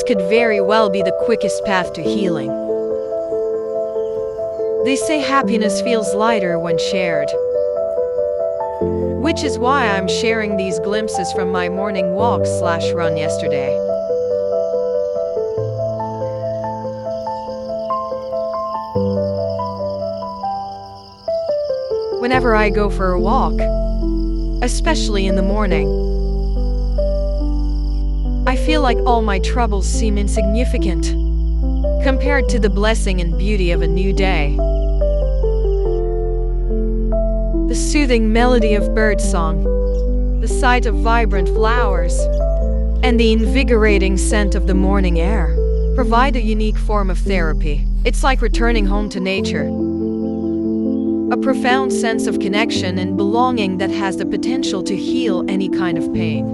could very well be the quickest path to healing. They say happiness feels lighter when shared. Which is why I'm sharing these glimpses from my morning walk/run yesterday. Whenever I go for a walk, especially in the morning, I feel like all my troubles seem insignificant compared to the blessing and beauty of a new day. The soothing melody of birdsong, the sight of vibrant flowers, and the invigorating scent of the morning air provide a unique form of therapy. It's like returning home to nature. A profound sense of connection and belonging that has the potential to heal any kind of pain.